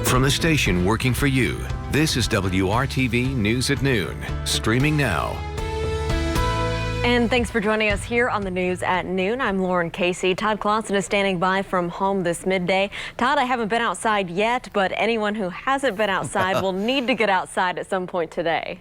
From the station working for you, this is WRTV News at Noon, streaming now. And thanks for joining us here on the news at noon. I'm Lauren Casey. Todd Clausen is standing by from home this midday. Todd, I haven't been outside yet, but anyone who hasn't been outside will need to get outside at some point today.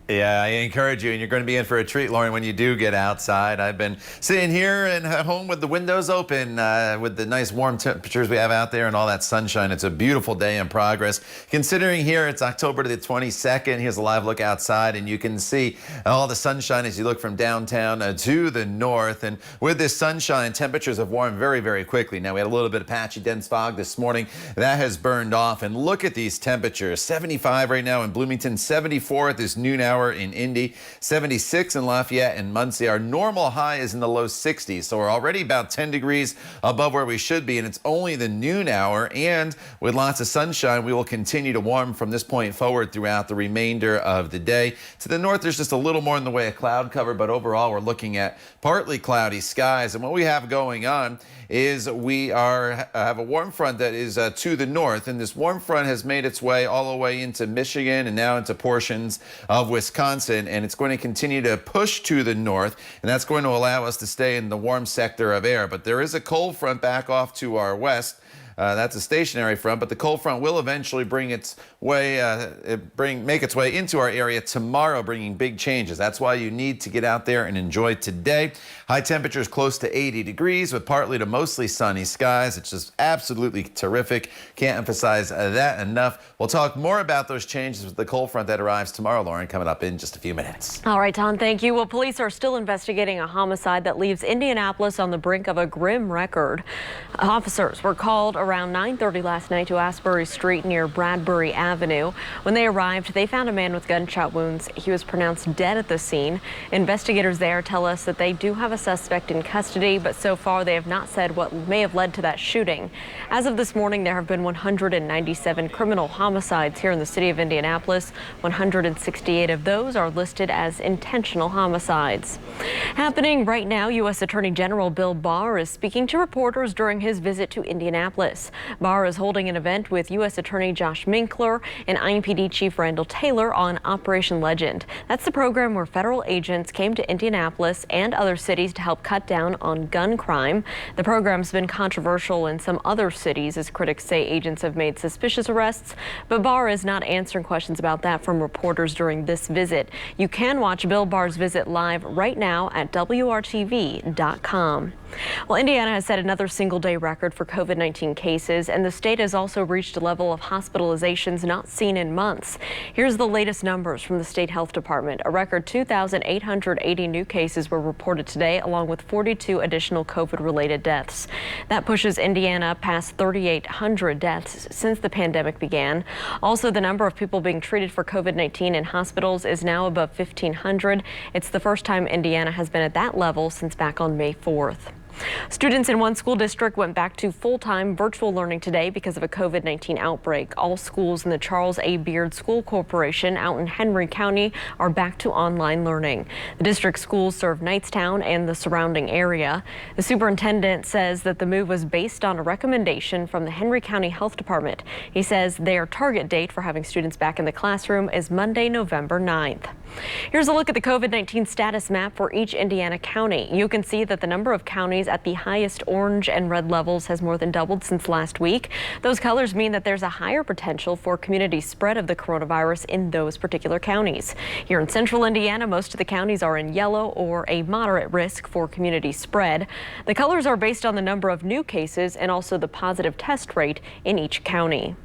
Yeah, I encourage you, and you're going to be in for a treat, Lauren, when you do get outside. I've been sitting here and at home with the windows open with the nice warm temperatures we have out there and all that sunshine. It's a beautiful day in progress. Considering here it's October the 22nd, here's a live look outside, and you can see all the sunshine as you look from downtown to the north. And with this sunshine, temperatures have warmed very, very quickly. Now, we had a little bit of patchy dense fog this morning. That has burned off. And look at these temperatures. 75 right now in Bloomington, 74 at this noon hour in Indy, 76 in Lafayette and Muncie. Our normal high is in the low 60s, so we're already about 10 degrees above where we should be, and it's only the noon hour. And with lots of sunshine, we will continue to warm from this point forward throughout the remainder of the day. To the north, there's just a little more in the way of cloud cover, but overall, we're looking at partly cloudy skies. And what we have going on is we have a warm front that is to the north, and this warm front has made its way all the way into Michigan and now into portions of Wisconsin, and it's going to continue to push to the north, and that's going to allow us to stay in the warm sector of air. But there is a cold front back off to our west. That's a stationary front, but the cold front will eventually bring its way, make its way into our area tomorrow, bringing big changes. That's why you need to get out there and enjoy today. High temperatures close to 80 degrees with partly to mostly sunny skies. It's just absolutely terrific. Can't emphasize that enough. We'll talk more about those changes with the cold front that arrives tomorrow, Lauren, coming up in just a few minutes. All right, Tom, thank you. Well, police are still investigating a homicide that leaves Indianapolis on the brink of a grim record. Officers were called around 9:30 last night to Asbury Street near Bradbury Avenue. When they arrived, they found a man with gunshot wounds. He was pronounced dead at the scene. Investigators there tell us that they do have a suspect in custody, but so far they have not said what may have led to that shooting. As of this morning, there have been 197 criminal homicides here in the city of Indianapolis. 168 of those are listed as intentional homicides. Happening right now, U.S. Attorney General Bill Barr is speaking to reporters during his visit to Indianapolis. Barr is holding an event with U.S. Attorney Josh Minkler and IMPD Chief Randall Taylor on Operation Legend. That's the program where federal agents came to Indianapolis and other cities to help cut down on gun crime. The program's been controversial in some other cities as critics say agents have made suspicious arrests, but Barr is not answering questions about that from reporters during this visit. You can watch Bill Barr's visit live right now at WRTV.com. Well, Indiana has set another single-day record for COVID-19 cases, and the state has also reached a level of hospitalizations not seen in months. Here's the latest numbers from the state health department. A record 2,880 new cases were reported today, along with 42 additional COVID-related deaths. That pushes Indiana past 3,800 deaths since the pandemic began. Also, the number of people being treated for COVID-19 in hospitals is now above 1,500. It's the first time Indiana has been at that level since back on May 4th. Students in one school district went back to full-time virtual learning today because of a COVID-19 outbreak. All schools in the Charles A. Beard School Corporation out in Henry County are back to online learning. The district schools serve Knightstown and the surrounding area. The superintendent says that the move was based on a recommendation from the Henry County Health Department. He says their target date for having students back in the classroom is Monday, November 9th. Here's a look at the COVID-19 status map for each Indiana county. You can see that the number of counties at the highest orange and red levels has more than doubled since last week. Those colors mean that there's a higher potential for community spread of the coronavirus in those particular counties. Here in central Indiana, most of the counties are in yellow or a moderate risk for community spread. The colors are based on the number of new cases and also the positive test rate in each county.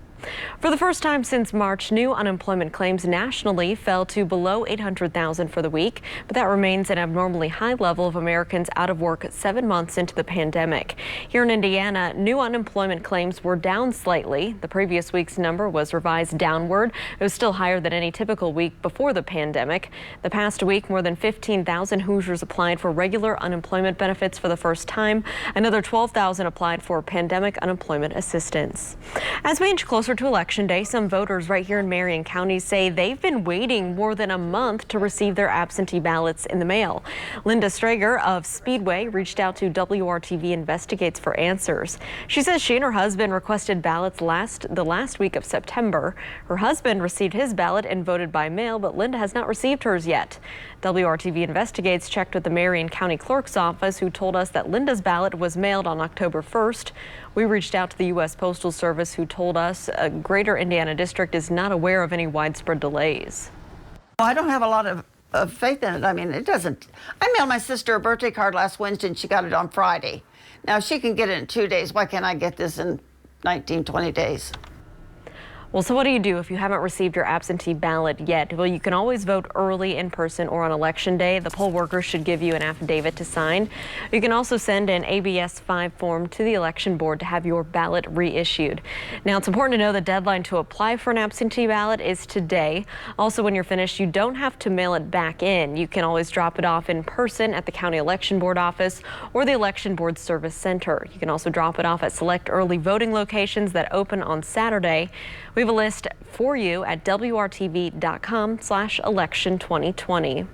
For the first time since March, new unemployment claims nationally fell to below 800,000 for the week, but that remains an abnormally high level of Americans out of work 7 months into the pandemic. Here in Indiana, new unemployment claims were down slightly. The previous week's number was revised downward. It was still higher than any typical week before the pandemic. The past week, more than 15,000 Hoosiers applied for regular unemployment benefits for the first time. Another 12,000 applied for pandemic unemployment assistance. As we inch closer closer to Election Day, some voters right here in Marion County say they've been waiting more than a month to receive their absentee ballots in the mail. Linda Strager of Speedway reached out to WRTV Investigates for answers. She says she and her husband requested ballots the last week of September. Her husband received his ballot and voted by mail, but Linda has not received hers yet. WRTV Investigates checked with the Marion County Clerk's office, who told us that Linda's ballot was mailed on October 1st. We reached out to the U.S. Postal Service, who told us a Greater Indiana District is not aware of any widespread delays. I don't have a lot of faith in it. I mean, it doesn't. I mailed my sister a birthday card last Wednesday, and she got it on Friday. Now, she can get it in 2 days. Why can't I get this in 19, 20 days? Well, so what do you do if you haven't received your absentee ballot yet? Well, you can always vote early in person or on Election Day. The poll workers should give you an affidavit to sign. You can also send an ABS 5 form to the election board to have your ballot reissued. Now, it's important to know the deadline to apply for an absentee ballot is today. Also, when you're finished, you don't have to mail it back in. You can always drop it off in person at the county election board office or the election board service center. You can also drop it off at select early voting locations that open on Saturday. We have a list for you at WRTV.com/election2020.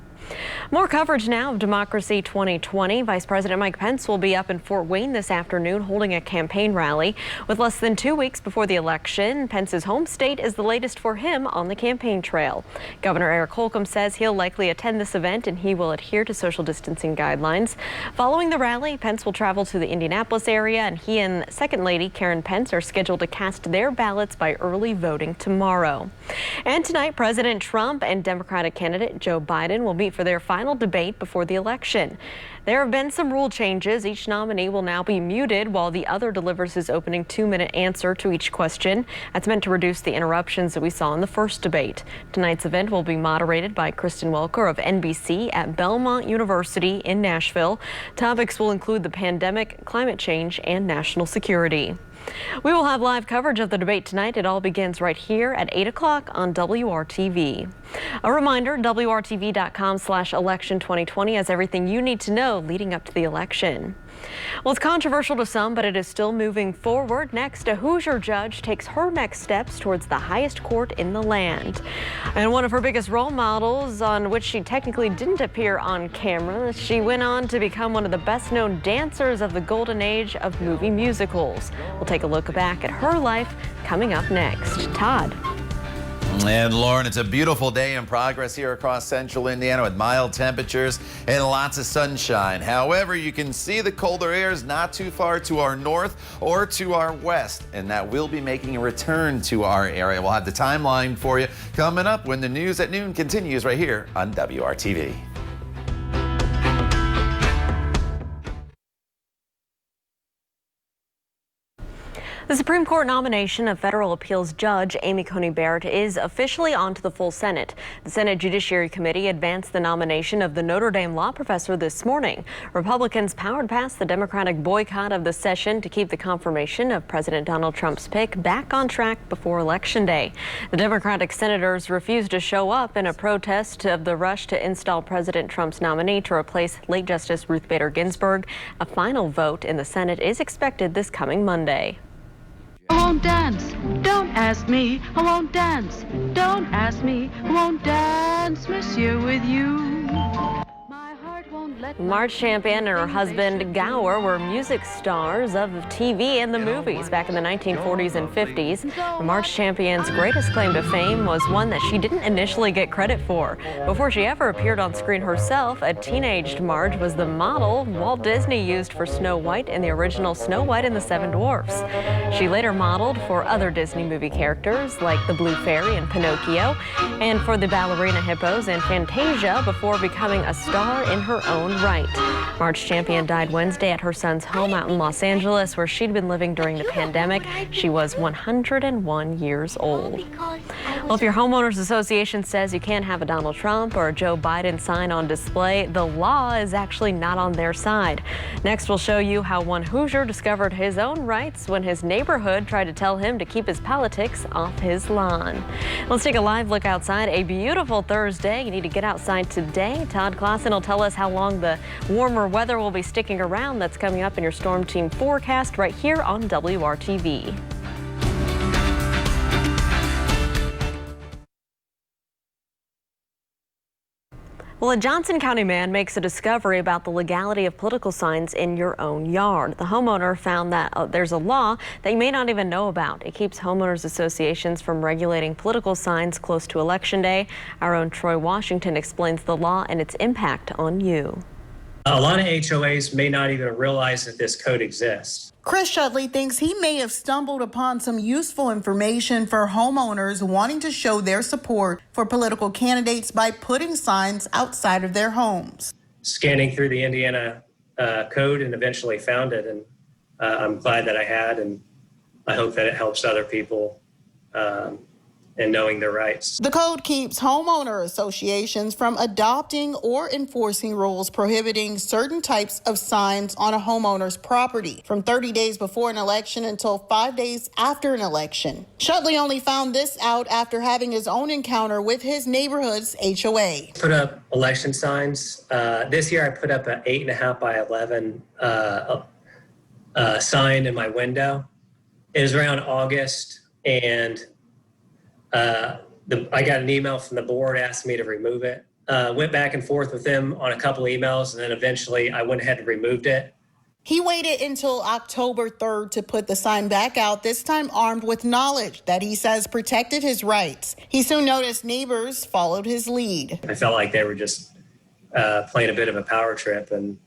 More coverage now of Democracy 2020. Vice President Mike Pence will be up in Fort Wayne this afternoon holding a campaign rally. With less than 2 weeks before the election, Pence's home state is the latest for him on the campaign trail. Governor Eric Holcomb says he'll likely attend this event and he will adhere to social distancing guidelines. Following the rally, Pence will travel to the Indianapolis area, and he and Second Lady Karen Pence are scheduled to cast their ballots by early voting tomorrow. And tonight, President Trump and Democratic candidate Joe Biden will meet for their final debate before the election. There have been some rule changes. Each nominee will now be muted while the other delivers his opening 2-minute answer to each question. That's meant to reduce the interruptions that we saw in the first debate. Tonight's event will be moderated by Kristen Welker of NBC at Belmont University in Nashville. Topics will include the pandemic, climate change, and national security. We will have live coverage of the debate tonight. It all begins right here at 8 o'clock on WRTV. A reminder, WRTV.com/election2020 has everything you need to know leading up to the election. Well, it's controversial to some, but it is still moving forward. Next, a Hoosier judge takes her next steps towards the highest court in the land. And one of her biggest role models, on which she technically didn't appear on camera, she went on to become one of the best-known dancers of the golden age of movie musicals. We'll take a look back at her life coming up next. Todd. And Lauren, it's a beautiful day in progress here across central Indiana with mild temperatures and lots of sunshine. However, you can see the colder air is not too far to our north or to our west, and that will be making a return to our area. We'll have the timeline for you coming up when the news at noon continues right here on WRTV. The Supreme Court nomination of federal appeals judge Amy Coney Barrett is officially on to the full Senate. The Senate Judiciary Committee advanced the nomination of the Notre Dame law professor this morning. Republicans powered past the Democratic boycott of the session to keep the confirmation of President Donald Trump's pick back on track before Election Day. The Democratic senators refused to show up in a protest of the rush to install President Trump's nominee to replace late Justice Ruth Bader Ginsburg. A final vote in the Senate is expected this coming Monday. I won't dance. Don't ask me. I won't dance. Don't ask me. I won't dance, monsieur, with you. My heart won't let Marge Champion and her husband Gower were music stars of TV and the movies back in the 1940s and 50s. Marge Champion's greatest claim to fame was one that she didn't initially get credit for. Before she ever appeared on screen herself, a teenaged Marge was the model Walt Disney used for Snow White in the original Snow White and the Seven Dwarfs. She later modeled for other Disney movie characters like the Blue Fairy and Pinocchio, and for the ballerina hippos in Fantasia before becoming a star in her own right. Marge Champion died Wednesday at her son's home out in Los Angeles, where she'd been living during the pandemic. She was 101 years old. Well, if your homeowners association says you can't have a Donald Trump or a Joe Biden sign on display, the law is actually not on their side. Next, we'll show you how one Hoosier discovered his own rights when his neighborhood tried to tell him to keep his politics off his lawn. Let's take a live look outside. A beautiful Thursday. You need to get outside today. Todd Claassen will tell us how long the warmer weather will be sticking around. That's coming up in your Storm Team forecast right here on WRTV. Well, a Johnson County man makes a discovery about the legality of political signs in your own yard. The homeowner found that there's a law that you may not even know about. It keeps homeowners associations from regulating political signs close to Election Day. Our own Troy Washington explains the law and its impact on you. A lot of HOAs may not even realize that this code exists. Chris Shutley thinks he may have stumbled upon some useful information for homeowners wanting to show their support for political candidates by putting signs outside of their homes. Scanning through the Indiana code and eventually found it, and I'm glad that I had, and I hope that it helps other people in knowing their rights. The code keeps homeowner associations from adopting or enforcing rules prohibiting certain types of signs on a homeowner's property from 30 days before an election until 5 days after an election. Shutley only found this out after having his own encounter with his neighborhood's HOA. Put up election signs. This year I put up an 8.5 by 11 sign in my window. It was around August, and I got an email from the board asking me to remove it. Went back and forth with them on a couple emails, and then eventually I went ahead and removed it. He waited until October 3rd to put the sign back out, this time armed with knowledge that he says protected his rights. He soon noticed neighbors followed his lead. I felt like they were just playing a bit of a power trip, and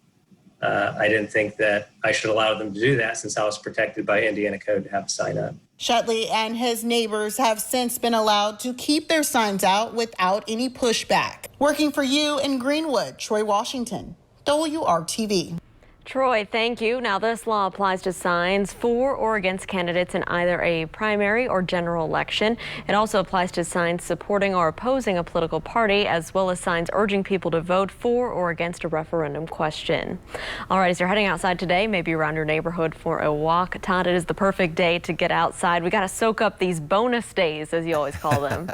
I didn't think that I should allow them to do that since I was protected by Indiana code to have a sign up. Shutley and his neighbors have since been allowed to keep their signs out without any pushback. Working for you in Greenwood, Troy Washington, WRTV. Troy, thank you. Now, this law applies to signs for or against candidates in either a primary or general election. It also applies to signs supporting or opposing a political party, as well as signs urging people to vote for or against a referendum question. All right, as you're heading outside today, maybe around your neighborhood for a walk, Todd, it is the perfect day to get outside. We got to soak up these bonus days, as you always call them.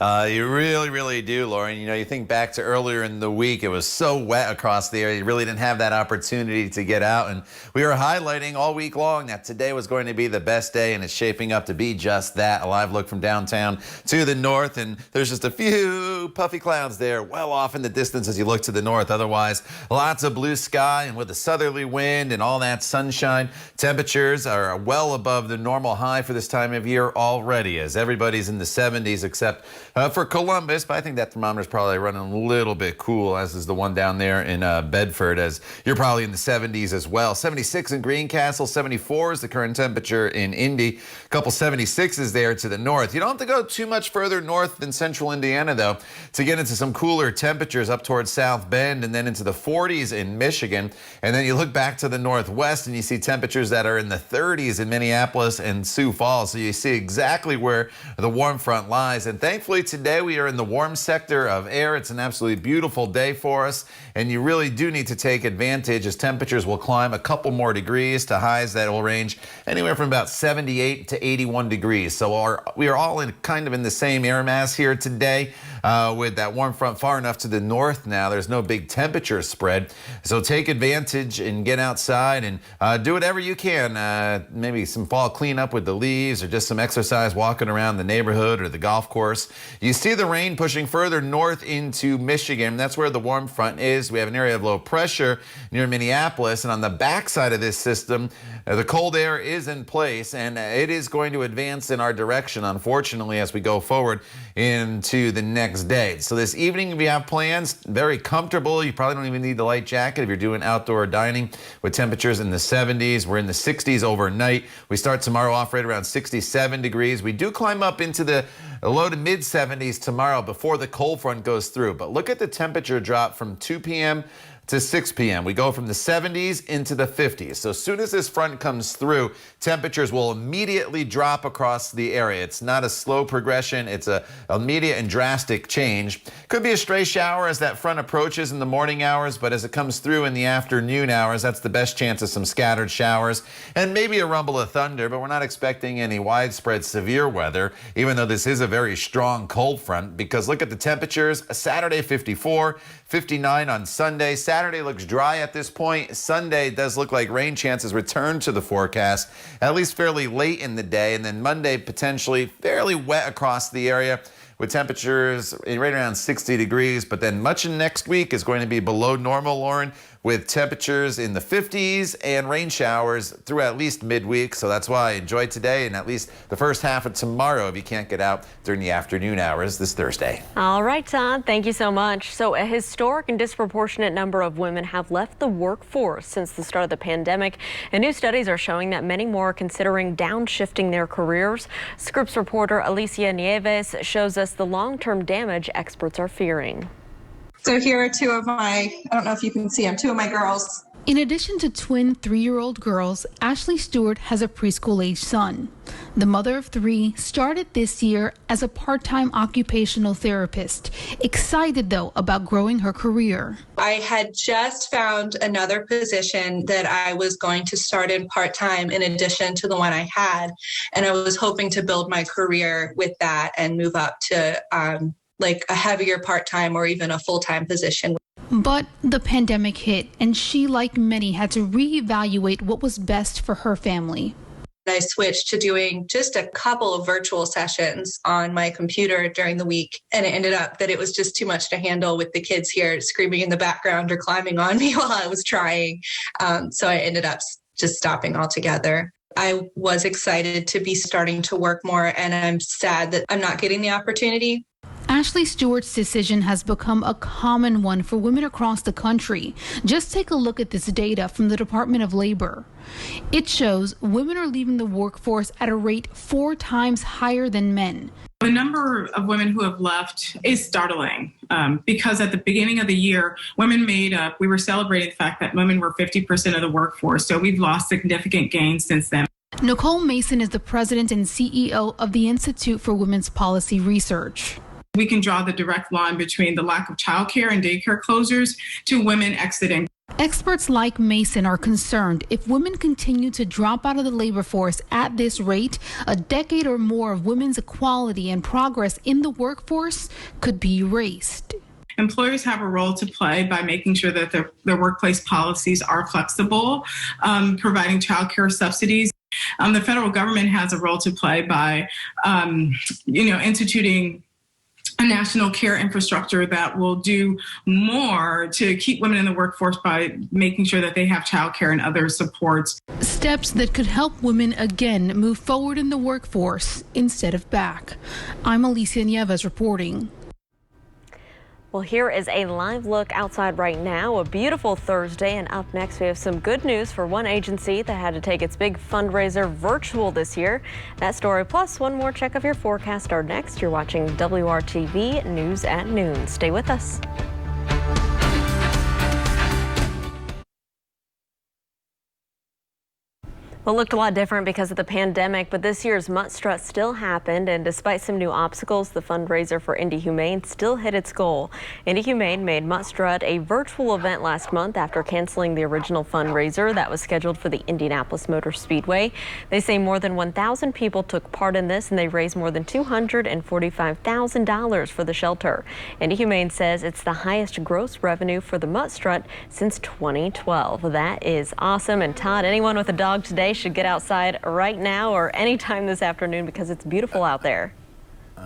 You really, really do, Lauren. You know, you think back to earlier in the week, it was so wet across the area. You really didn't have that opportunity to get out. And we were highlighting all week long that today was going to be the best day, and it's shaping up to be just that. A live look from downtown to the north, and there's just a few puffy clouds there well off in the distance as you look to the north. Otherwise, lots of blue sky, and with a southerly wind and all that sunshine, temperatures are well above the normal high for this time of year already, as everybody's in the 70s except for Columbus, but I think that thermometer is probably running a little bit cool, as is the one down there in Bedford, as you're probably in the 70s as well. 76 in Greencastle, 74 is the current temperature in Indy. A couple 76s there to the north. You don't have to go too much further north than central Indiana, though, to get into some cooler temperatures up towards South Bend and then into the 40s in Michigan. And then you look back to the northwest and you see temperatures that are in the 30s in Minneapolis and Sioux Falls. So you see exactly where the warm front lies. And thankfully, today we are in the warm sector of air. It's an absolutely beautiful day for us, and you really do need to take advantage as temperatures will climb a couple more degrees to highs that will range anywhere from about 78 to 81 degrees. So we are all kind of in the same air mass here today with that warm front far enough to the north now. There's no big temperature spread. So take advantage and get outside and do whatever you can. Maybe some fall cleanup with the leaves or just some exercise walking around the neighborhood or the golf course. You see the rain pushing further north into Michigan. That's where the warm front is. We have an area of low pressure near Minneapolis, and on the backside of this system, the cold air is in place, and it is going to advance in our direction, unfortunately, as we go forward into the next day. So this evening, if you have plans, very comfortable. You probably don't even need the light jacket if you're doing outdoor dining with temperatures in the 70s. We're in the 60s overnight. We start tomorrow off right around 67 degrees. We do climb up into the low to mid 70s tomorrow before the cold front goes through. But look at the temperature drop from 2 p.m. to 6 p.m. We go from the 70s into the 50s. So as soon as this front comes through, temperatures will immediately drop across the area. It's not a slow progression. It's an immediate and drastic change. Could be a stray shower as that front approaches in the morning hours, but as it comes through in the afternoon hours, that's the best chance of some scattered showers and maybe a rumble of thunder, but we're not expecting any widespread severe weather, even though this is a very strong cold front, because look at the temperatures. Saturday 54, 59 on Sunday. Saturday looks dry at this point. Sunday does look like rain chances return to the forecast, at least fairly late in the day. And then Monday potentially fairly wet across the area with temperatures right around 60 degrees. But then much of next week is going to be below normal, Lauren, with temperatures in the 50s and rain showers through at least midweek. So that's why enjoy today and at least the first half of tomorrow if you can't get out during the afternoon hours this Thursday. All right, Todd, thank you so much. So a historic and disproportionate number of women have left the workforce since the start of the pandemic, and new studies are showing that many more are considering downshifting their careers. Scripps reporter Alicia Nieves shows us the long-term damage experts are fearing. So here are two of my, I don't know if you can see them, two of my girls. In addition to twin 3-year-old girls, Ashley Stewart has a preschool-age son. The mother of 3 started this year as a part-time occupational therapist, excited though about growing her career. I had just found another position that I was going to start in part-time in addition to the one I had, and I was hoping to build my career with that and move up to like a heavier part-time or even a full-time position. But the pandemic hit, and she, like many, had to reevaluate what was best for her family. I switched to doing just a couple of virtual sessions on my computer during the week, and it ended up that it was just too much to handle with the kids here screaming in the background or climbing on me while I was trying. So I ended up just stopping altogether. I was excited to be starting to work more, and I'm sad that I'm not getting the opportunity. Ashley Stewart's decision has become a common one for women across the country. Just take a look at this data from the Department of Labor. It shows women are leaving the workforce at a rate 4 times higher than men. The number of women who have left is startling because at the beginning of the year, we were celebrating the fact that women were 50% of the workforce. So we've lost significant gains since then. Nicole Mason is the president and CEO of the Institute for Women's Policy Research. We can draw the direct line between the lack of childcare and daycare closures to women exiting. Experts like Mason are concerned if women continue to drop out of the labor force at this rate, a decade or more of women's equality and progress in the workforce could be erased. Employers have a role to play by making sure that their workplace policies are flexible, providing childcare subsidies. The federal government has a role to play by, instituting a national care infrastructure that will do more to keep women in the workforce by making sure that they have childcare and other supports. Steps that could help women again move forward in the workforce instead of back. I'm Alicia Nieves reporting. Well, here is a live look outside right now, a beautiful Thursday, and up next we have some good news for one agency that had to take its big fundraiser virtual this year. That story plus one more check of your forecast are next. You're watching WRTV News at Noon. Stay with us. Well, it looked a lot different because of the pandemic, but this year's Mutt Strut still happened, and despite some new obstacles, the fundraiser for Indy Humane still hit its goal. Indy Humane made Mutt Strut a virtual event last month after canceling the original fundraiser that was scheduled for the Indianapolis Motor Speedway. They say more than 1,000 people took part in this, and they raised more than $245,000 for the shelter. Indy Humane says it's the highest gross revenue for the Mutt Strut since 2012. That is awesome. And Todd, anyone with a dog today should get outside right now or anytime this afternoon because it's beautiful out there.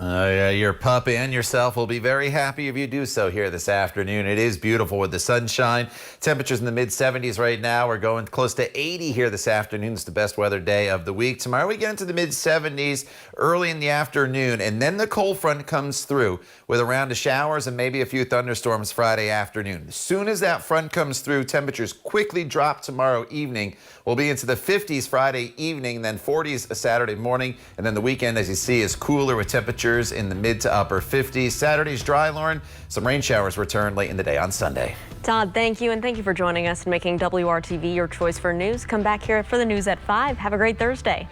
Your pup and yourself will be very happy if you do so here this afternoon. It is beautiful with the sunshine. Temperatures in the mid-70s right now. We're going close to 80 here this afternoon. It's the best weather day of the week. Tomorrow we get into the mid-70s early in the afternoon, and then the cold front comes through with a round of showers and maybe a few thunderstorms Friday afternoon. As soon as that front comes through, temperatures quickly drop tomorrow evening. We'll be into the 50s Friday evening, then 40s Saturday morning, and then the weekend, as you see, is cooler with temperatures in the mid to upper 50s. Saturday's dry, Lauren. Some rain showers return late in the day on Sunday. Todd, thank you, and thank you for joining us and making WRTV your choice for news. Come back here for the news at 5. Have a great Thursday.